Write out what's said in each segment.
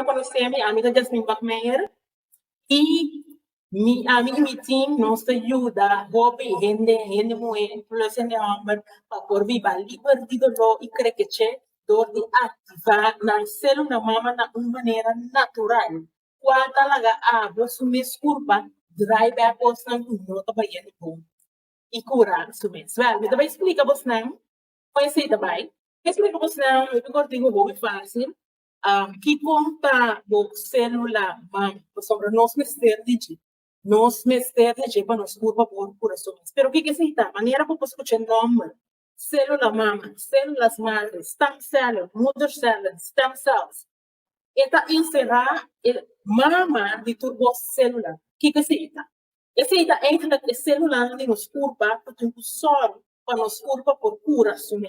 conhecer minha amiga Jasmine Bachmeier e mi team nos ajuda hobby rende muito plus em amor para por viva libertido lo e crescer dor de ativar na célula mama na uma maneira natural quando talaga sumis curva dry back os não nota baiano bom e curar sumis well me também explica você não conheci também explica você não eu contigo hobby fácil que conta o célula mama sobre nós mester de nós mester de para nós curva por coração pero que se está maneira como escutar nome célula mama células madres stem cells mother cells stem cells eta encerrar mama de turbo célula que se está esse está entre a célula de nos curva porque o sol para nos curva por coração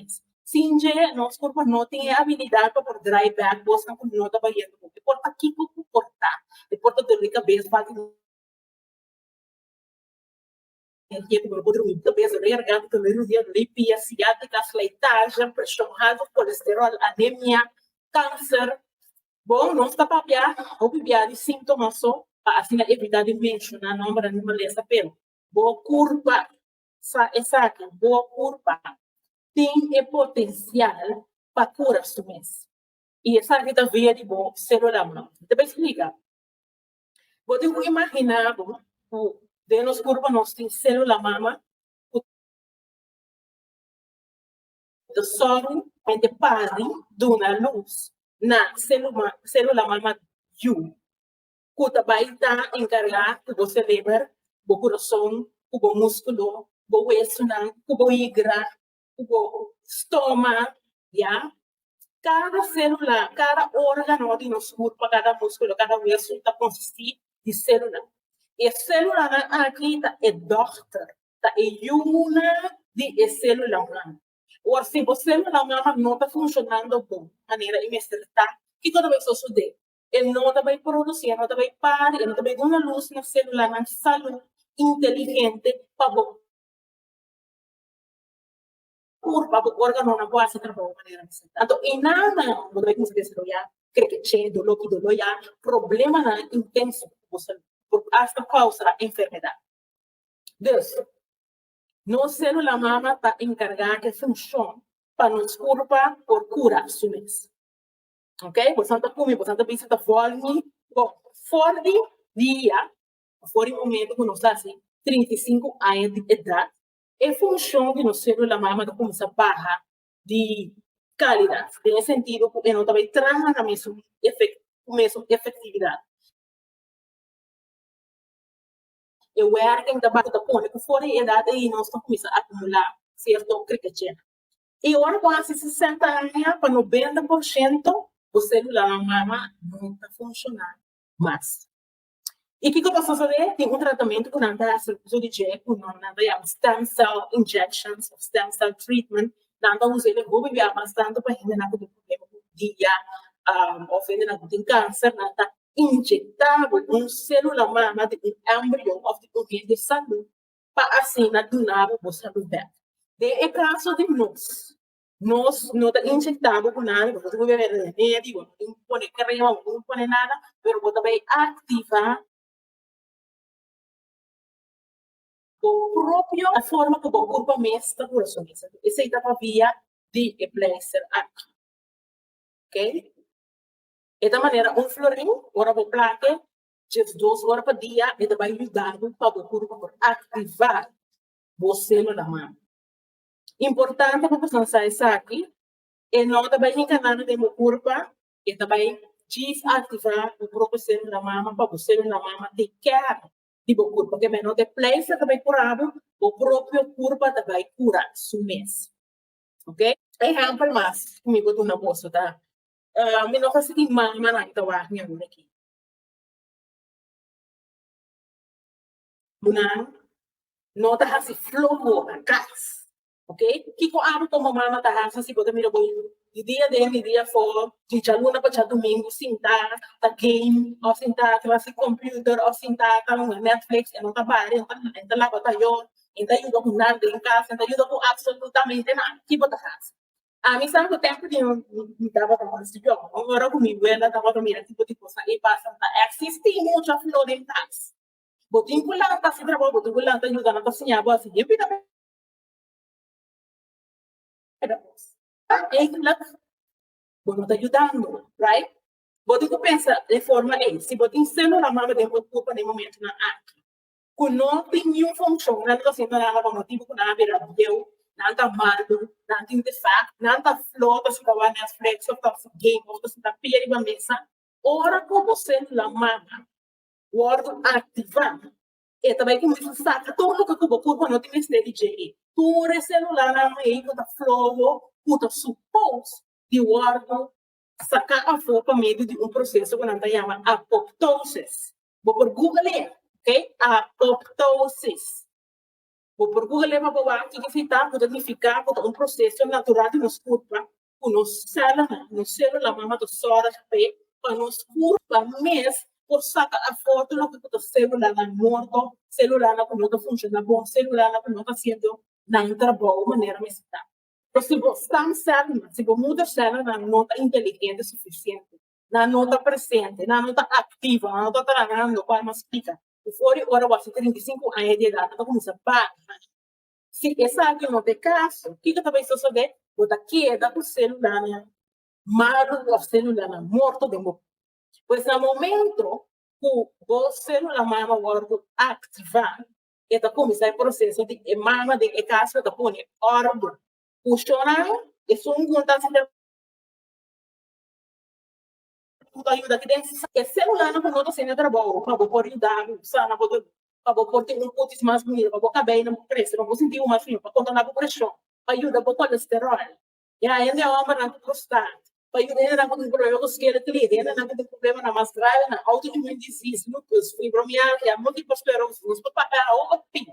Sinje, nós corpo não tem a habilidade para por dry back, você não está banhando. Porta aqui para portar. Porta de cabeça, faz aqui para poder muito cabeça, reargado também no dia lipia, ciática, leitagem, pressão alta, colesterol, anemia, câncer. Bom, nós está para piar de sintomas só, para assim evitar de mencionar nome da animaleza, pero boa curva, essa aqui, boa curva. Tem potencial para curar sumes. E essa vida via de bom célula mama. Te explicar. Você imaginar o de nos curva nós tem célula mama o sol mente pare duna luz na célula mama you. Kuta baita encargar que você lembra o coração, o músculo, o hueso, o igra, o estômago, já? Cada célula, cada órgão de nosso corpo, cada músculo, cada hueso está consiste de célula. E a célula aqui é doctor, é uma de célula humana. Ou se a célula humana não está funcionando de maneira inesperada, que toda vez sucede? Ele não está bem produzindo, não está bem parar, ele não está bem dando luz na célula, na saúde inteligente para curva o órgano não pode ser trabalhado de maneira então e nada não vai conseguir desarrollar crescer dolor já problema na intenso por hasta causa da enfermidade Deus nossa célula mama está encarregada de função para nos curva por cura sumes ok portanto como portanto pensa da forma bom fora de dia fora momento que nós assim 35 anos de idade é função de nossa célula mama de começar a barra de qualidade. Tem sentido que não também traz a mesma efetividade. Eu acho que ainda basta ponto que fora a idade aí nós estamos começando a acumular certo critério. E agora quase 60 anos para 90% a célula mama não está funcionando mais. E o que eu posso fazer? Tem tratamento que não dá cirurgia, que não dá stem cell injections, stem cell treatment, não dá uso ele vou viver bastante para ainda não ter problema com dia, ou ainda não tem câncer, não dá injetável célula mama de embrião ou de saúde para assim não donar o saúde dela. É caso de nós não está injetável com nada, você vai ver remédio, não põe crema, não põe nada, mas você vai ativar o próprio a forma que o corpo mestra por isso mesmo. Essa etapa via de blazer aqui. Ok? E da maneira, florinho, ora vou placa, de 2 horas por dia, ele vai ajudar para o corpo ativar a célula mama. Importante para você isso aqui, e não também encanar de meu corpo, e também desativar o próprio célula mama, para o célula mama de quer di bo corpo che meno de place também curado o próprio corpo também cura sumes ok exemplo mais comigo do namoço tá me não faz que mama na então a minha mulher aqui não tá assim flow a gas ok que com aro como mama tá assim pode mirar bom de dia for de jaluna para domingo sentar tá game ou sentar que vai se computer ou sentar tá no Netflix e não tá barre então lá bota eu então ajuda com nada em casa então ajuda com absolutamente nada que bota faz A mim, sabe que o tempo de me dava para fazer jogo. Agora, comigo, ela estava para mim, tipo de coisa. E passa, existe muita flor em casa. Botin kulanta si trabalho, botin kulanta ajuda na cozinha, boa assim, e pida é que lá, não está ajudando, right? Botin que pensa de forma aí, se botin sendo na mama de culpa no momento na aqui, que não tem nenhuma função, não está sendo nada para motivo que não haverá deu, não está mando, não tem de fato, não está flota, se vai nas flexos, está game, ou está pia de mesa, ora como você na mama, o órgão ativado, e também como isso saca todo que o corpo não tem esse DJ. Tu celular na meio da flow, puta supôs de o órgão sacar a flor para meio de processo que a gente chama apoptose. Vou por Google, ok? Apoptose. Vou por Google para provar que significa, significa processo natural de nos curva, que nos célula mama do sora para nos curva mesmo por sacar a foto no que a célula na morto, célula na que não está funcionando bom, célula na que não está sendo na trabalho de maneira mais está. Então, se você está célula, se você muda a célula, não está inteligente o suficiente, não está presente, não está ativa, não está trabalhando para nos explicar. E fora, agora você tem 35 anos de idade, está começando a parar. Se essa aqui não tem caso, o que eu também estou sabendo? Botar queda por célula, malo a célula morto de morto. Pois no momento que o célula mama órgão ativar, está começando o processo de mama de caso que põe órgão funcionando, e se um contato ajuda aqui dentro, é célula não pode ser trabalho, para poder ajudar, sana, para poder um pouco mais bonito, para poder bem no preço, para sentir mais frio, para controlar a pressão, para ajudar o colesterol. E ainda é uma na prostate. Para ajudar com problema com esqueleto, ainda com problema na mais grave, na autoimmune disease, lupus, fibromialgia, múltipla esclerose, nos papapá, ou pim.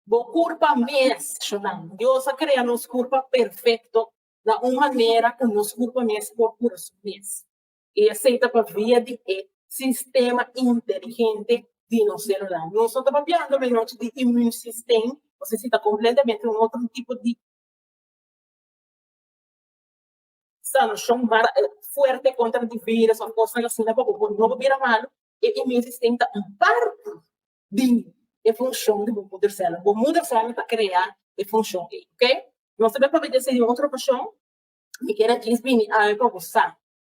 Bo curva mês, chamando. Deus a criar nos curva perfeito, da uma maneira que nos curva mês por pura mês. E aceita para via de sistema inteligente de nosso celular. Não só estava falando de immune system, você está completamente um outro tipo de sanção forte contra o vírus, ou coisa assim, para o novo vira malo, e o immune system está em parte de função do poder célula. O poder célula para criar a função, ok? Nós também podemos dizer outra opção, me quero dizer, para você.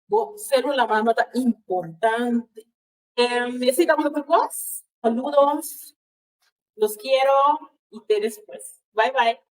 Bo célula mama está importante. Necesitamos de vos. Saludos. Los quiero y te después. Bye bye.